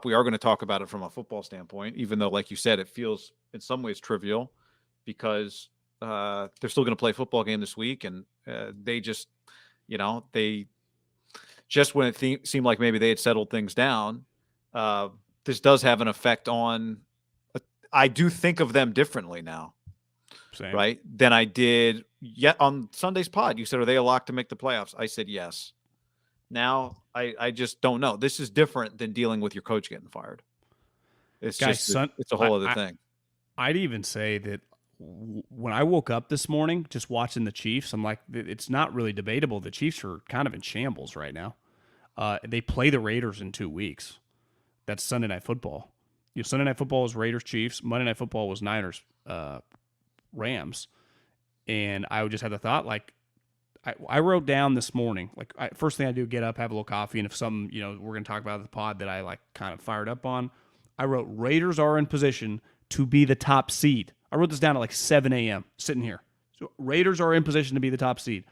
we are going to talk about it from a football standpoint, even though, like you said, it feels in some ways trivial because they're still going to play a football game this week, and they just, they just when it seemed like maybe they had settled things down, uh, this does have an effect on. I do think of them differently now, Same. right? Than I did yet on Sunday's pod. You said, "Are they a lock to make the playoffs?" I said yes. Now I just don't know. This is different than dealing with your coach getting fired. It's Guys, just it's a whole other thing. I'd even say that when I woke up this morning just watching the Chiefs, I'm like, it's not really debatable. The Chiefs are kind of in shambles right now. They play the Raiders in 2 weeks. That's Sunday Night Football. Sunday Night Football was Raiders Chiefs. Monday Night Football was Niners Rams. And I just had the thought, like, I wrote down this morning, like, first thing I do, get up, have a little coffee, and if something, we're going to talk about the pod that I, like, kind of fired up on, I wrote, Raiders are in position to be the top seed. I wrote this down at like 7 a.m., sitting here. So Raiders are in position to be the top seed.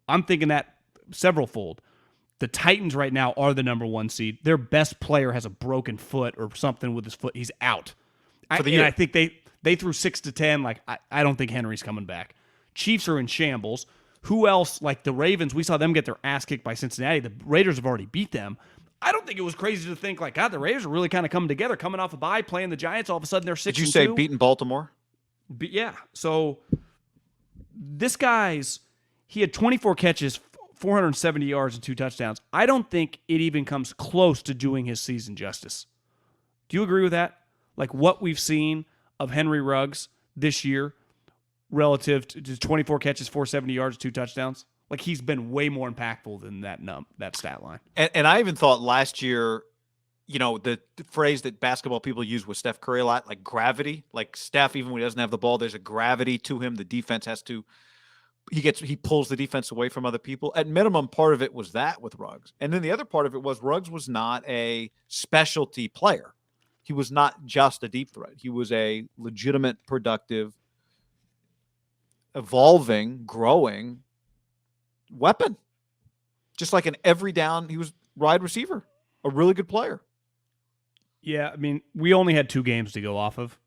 I'm thinking that several-fold. The Titans right now are the number 1 seed. Their best player has a broken foot or something with his foot. He's out. For the year. And I think they threw 6 to 10. Like, I don't think Henry's coming back. Chiefs are in shambles. Who else? Like the Ravens, we saw them get their ass kicked by Cincinnati. The Raiders have already beat them. I don't think it was crazy to think, like, God, the Raiders are really kind of coming together, coming off a bye, playing the Giants. All of a sudden, they're 6-2. Did you say beating Baltimore? Yeah. So this he had 24 catches, 470 yards, and 2 touchdowns. I don't think it even comes close to doing his season justice. Do you agree with that? Like what we've seen of Henry Ruggs this year relative to 24 catches, 470 yards, 2 touchdowns? Like he's been way more impactful than that stat line. And I even thought last year, the phrase that basketball people use with Steph Curry a lot, like gravity. Like Steph, even when he doesn't have the ball, there's a gravity to him. The defense has to. He pulls the defense away from other people. At minimum, part of it was that with Ruggs, and then the other part of it was Ruggs was not a specialty player. He was not just a deep threat. He was a legitimate, productive, evolving, growing weapon. Just like in every down, he was wide receiver, a really good player. Yeah, I mean, we only had 2 games to go off of.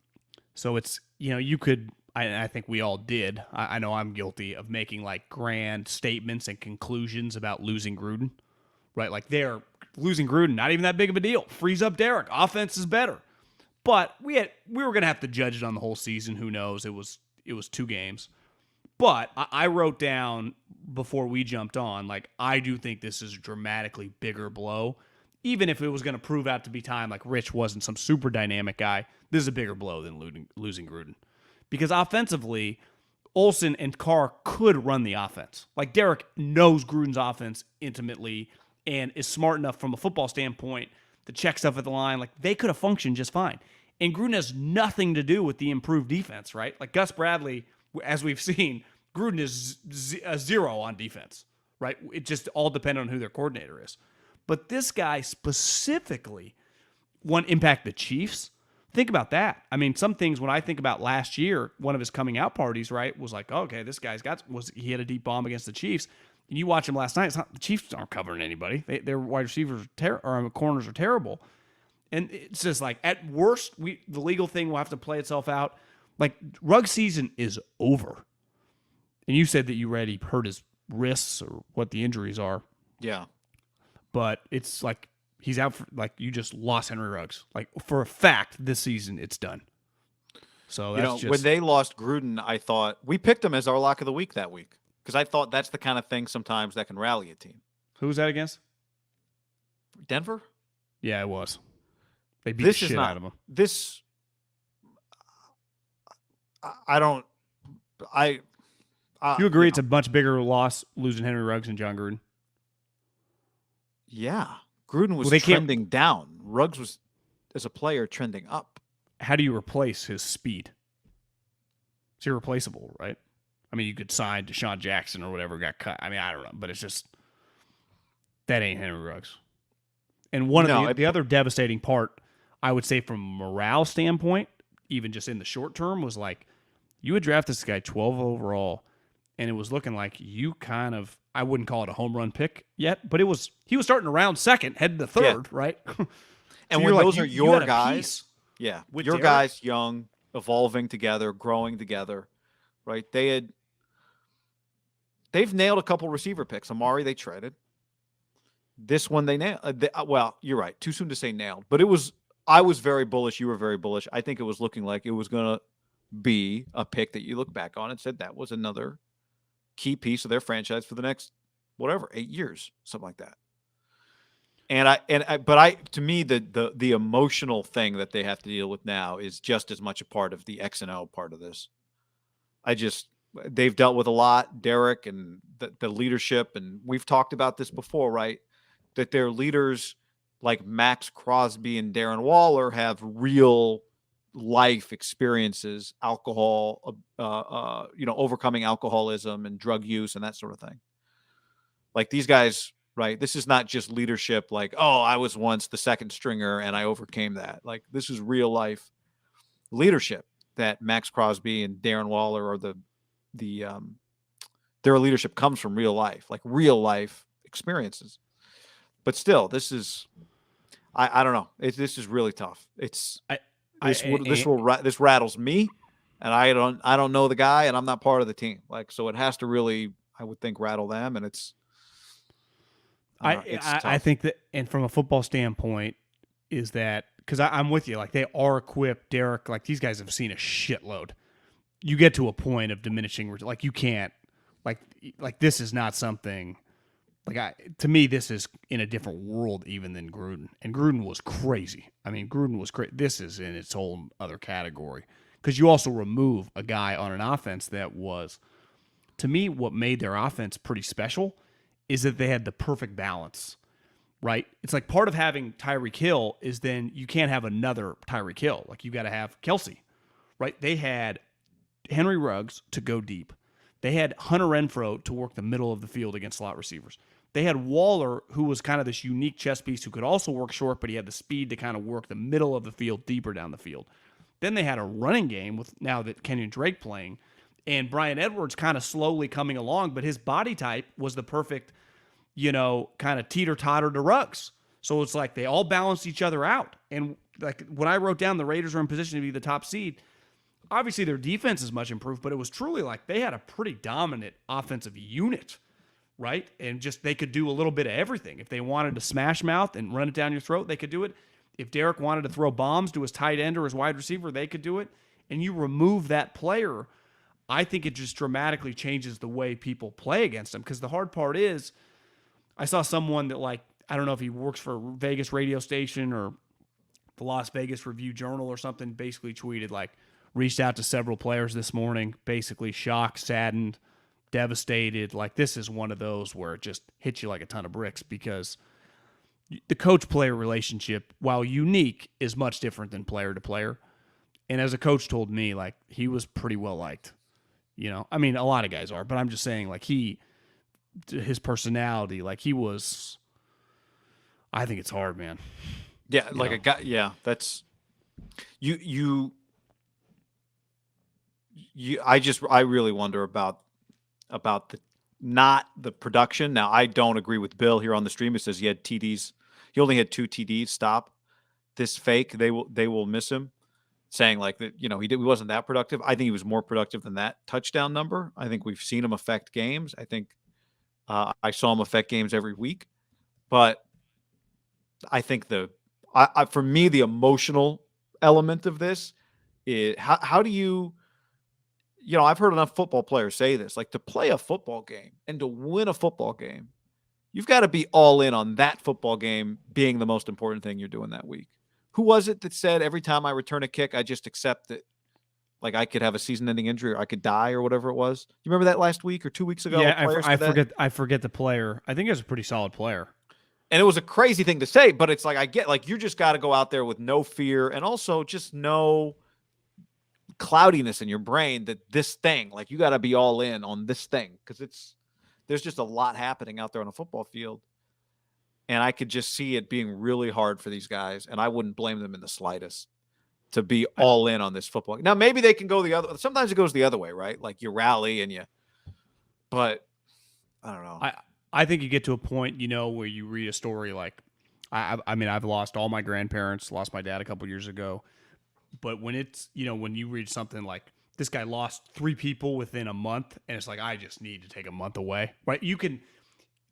So it's, you could, I think we all did. I know I'm guilty of making like grand statements and conclusions about losing Gruden, right? Like they're losing Gruden, not even that big of a deal. Frees up Derek. Offense is better. But we were going to have to judge it on the whole season. Who knows? It was 2 games. But I wrote down before we jumped on, like, I do think this is a dramatically bigger blow. Even if it was going to prove out to be time, like Rich wasn't some super dynamic guy, this is a bigger blow than losing Gruden. Because offensively, Olsen and Carr could run the offense. Like, Derek knows Gruden's offense intimately and is smart enough from a football standpoint to check stuff at the line. Like, they could have functioned just fine. And Gruden has nothing to do with the improved defense, right? Like, Gus Bradley, as we've seen, Gruden is a 0 on defense, right? It just all depends on who their coordinator is. But this guy specifically want to impact the Chiefs. Think about that. I mean, some things when I think about last year, one of his coming out parties, right, was like, okay, this guy's he had a deep bomb against the Chiefs. And you watch him last night, the Chiefs aren't covering anybody. Their wide receivers or corners are terrible. And it's just like, at worst, the legal thing will have to play itself out. Like, Ruggs season is over. And you said that you already hurt his wrists or what the injuries are. Yeah. But it's like he's out for, like, you just lost Henry Ruggs. Like, for a fact, this season it's done. So that's when they lost Gruden, I thought we picked him as our lock of the week that week because I thought that's the kind of thing sometimes that can rally a team. Who was that against? Denver? Yeah, it was. They beat the shit out of him. You agree it's a much bigger loss losing Henry Ruggs and John Gruden? Yeah. Gruden was trending down. Ruggs was, as a player, trending up. How do you replace his speed? It's irreplaceable, right? I mean, you could sign Deshaun Jackson or whatever got cut. I mean, I don't know. But it's just, that ain't Henry Ruggs. And the other devastating part, I would say from a morale standpoint, even just in the short term, was like, you had drafted this guy 12 overall, and it was looking like you kind of, I wouldn't call it a home run pick yet, but he was starting around second, heading to third, right? And you're when like, those are you had your a guys, piece yeah, with your Derek. guys young, evolving together, growing together, right? They've nailed a couple receiver picks. Amari they traded. This one they nailed. Well, you're right. Too soon to say nailed, but it was. I was very bullish. You were very bullish. I think it was looking like it was going to be a pick that you look back on and said that was another key piece of their franchise for the next whatever 8 years, something like that. To me, the emotional thing that they have to deal with now is just as much a part of the X and O part of this. They've dealt with a lot, Derek, and the leadership, and we've talked about this before, right? That their leaders like Max Crosby and Darren Waller have real life experiences, alcohol, overcoming alcoholism and drug use and that sort of thing. Like these guys, right? This is not just leadership like, oh, I was once the second stringer and I overcame that. Like this is real life leadership that Max Crosby and Darren Waller are their leadership comes from real life, like real life experiences. But still, this is I don't know. This is really tough. This rattles me, and I don't know the guy, and I'm not part of the team. Like so, it has to really, I would think, rattle them, and it's I think that, and from a football standpoint, is that because I'm with you. Like they are equipped, Derek. Like these guys have seen a shitload. You get to a point of diminishing, like you can't, like this is not something. To me, this is in a different world even than Gruden. And Gruden was crazy. I mean, Gruden was crazy. This is in its whole other category. Because you also remove a guy on an offense that was, to me, what made their offense pretty special is that they had the perfect balance, right? It's like part of having Tyreek Hill is then you can't have another Tyreek Hill. Like you got to have Kelsey, right? They had Henry Ruggs to go deep. They had Hunter Renfrow to work the middle of the field against slot receivers. They had Waller, who was kind of this unique chess piece who could also work short, but he had the speed to kind of work the middle of the field deeper down the field. Then they had a running game with now that Kenyon Drake playing, and Bryan Edwards kind of slowly coming along, but his body type was the perfect, kind of teeter-totter to Ruggs. So it's like they all balanced each other out. And like when I wrote down the Raiders are in position to be the top seed, obviously their defense is much improved, but it was truly like they had a pretty dominant offensive unit, right? And just they could do a little bit of everything. If they wanted to smash mouth and run it down your throat, they could do it. If Derek wanted to throw bombs to his tight end or his wide receiver, they could do it. And you remove that player, I think it just dramatically changes the way people play against them. Because the hard part is, I saw someone that I don't know if he works for a Vegas radio station or the Las Vegas Review-Journal or something, basically tweeted reached out to several players this morning, basically shocked, saddened, devastated. Like this is one of those where it just hits you like a ton of bricks because the coach-player relationship, while unique, is much different than player to player. And as a coach told me, he was pretty well liked. I mean, a lot of guys are, but I'm just saying, his personality, he was. I think it's hard, man. Yeah, a guy. Yeah, that's you. I really wonder about not the production. Now, I don't agree with Bill here on the stream. It says he had TDs. He only had 2 TDs. Stop this fake. They will miss him. Saying that he wasn't that productive. I think he was more productive than that touchdown number. I think we've seen him affect games. I think I saw him affect games every week. But I think for me the emotional element of this is how do you. I've heard enough football players say this, to play a football game and to win a football game, you've got to be all in on that football game being the most important thing you're doing that week. Who was it that said every time I return a kick, I just accept that I could have a season-ending injury or I could die or whatever it was? You remember that last week or 2 weeks ago? Yeah, I forget the player. I think he was a pretty solid player. And it was a crazy thing to say, but it's I get you just got to go out there with no fear and also just no cloudiness in your brain that this thing, you got to be all in on this thing because there's just a lot happening out there on a football field. And I could just see it being really hard for these guys, and I wouldn't blame them in the slightest to be all in on this football. Now, maybe they can go the other. Sometimes it goes the other way, right? You rally and but I don't know. I think you get to a point, where you read a story I mean, I've lost all my grandparents, lost my dad a couple years ago. But when it's, when you read something like this guy lost 3 people within a month, and it's like, I just need to take a month away, right?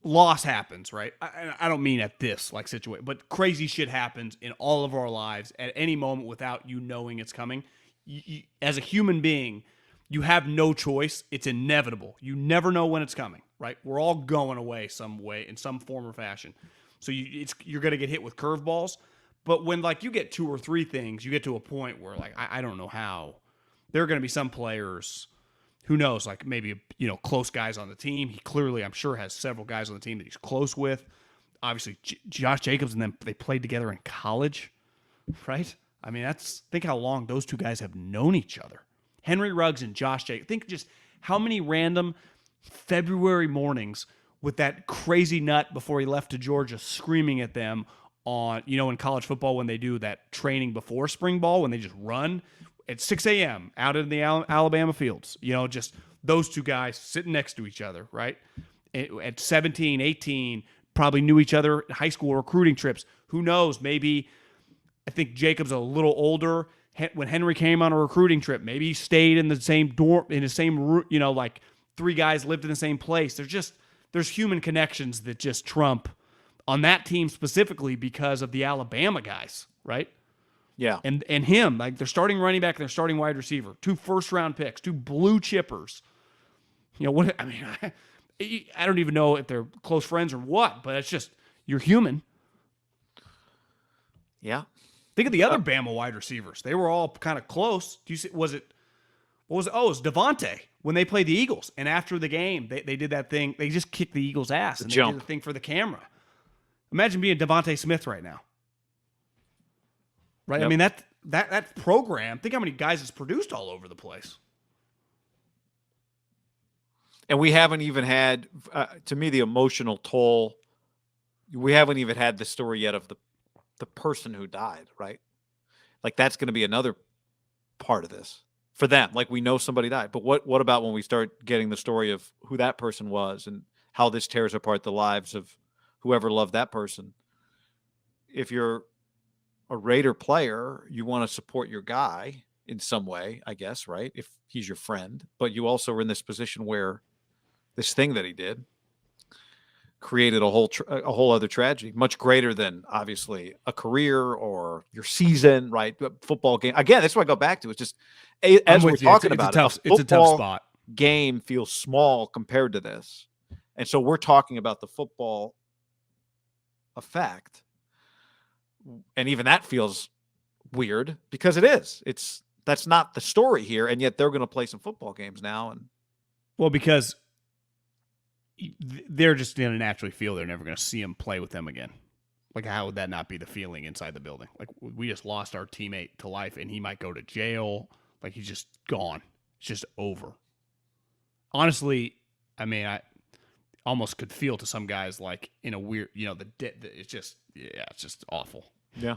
Loss happens, right? I don't mean at this like situation, but crazy shit happens in all of our lives at any moment without you knowing it's coming. As a human being, you have no choice. It's inevitable. You never know when it's coming, right? We're all going away some way in some form or fashion. So you're going to get hit with curveballs. But when like you get 2 or 3 things, you get to a point where like I don't know how. There are going to be some players, who knows, like maybe close guys on the team. He clearly, I'm sure, has several guys on the team that he's close with. Obviously, Josh Jacobs and them, they played together in college, right? I mean, think how long those 2 guys have known each other. Henry Ruggs and Josh Jacobs. Think just how many random February mornings with that crazy nut before he left to Georgia screaming at them on, in college football when they do that training before spring ball, when they just run at 6 a.m. out in the Alabama fields. Just those 2 guys sitting next to each other, right? At 17, 18, probably knew each other in high school recruiting trips. Who knows? Maybe, I think Jacob's a little older. When Henry came on a recruiting trip, maybe he stayed in the same dorm, in the same, like 3 guys lived in the same place. There's human connections that just trump on that team specifically because of the Alabama guys, right? Yeah. And him, like their starting running back and their starting wide receiver, 2 first-round picks, 2 blue chippers. What? I mean, I don't even know if they're close friends or what, but it's just, you're human. Yeah. Think of the other Bama wide receivers. They were all kind of close. Do you see? What was it? Oh, it was Devontae when they played the Eagles. And after the game, they did that thing. They just kicked the Eagles' ass. They did the thing for the camera. Imagine being Devontae Smith right now. Right? Yep. I mean, that program, think how many guys it's produced all over the place. And we haven't even had, to me, the emotional toll. We haven't even had the story yet of the person who died, right? Like that's going to be another part of this for them. Like we know somebody died, but what about when we start getting the story of who that person was and how this tears apart the lives of whoever loved that person? If you're a Raider player, you want to support your guy in some way, I guess, right? If he's your friend, but you also are in this position where this thing that he did created a whole other tragedy, much greater than obviously a career or your season, right? Football game. Again, that's what I go back to. It's just as we're talking about it, it's a tough spot. Game feels small compared to this, and so we're talking about the football effect, and even that feels weird because it is. That's not the story here, and yet they're going to play some football games now, and because they're just going to naturally feel they're never going to see him play with them again. Like, how would that not be the feeling inside the building? Like, we just lost our teammate to life, and he might go to jail. Like, he's just gone. It's just over. Honestly, I mean, I almost could feel to some guys like in a weird, it's just awful. Yeah.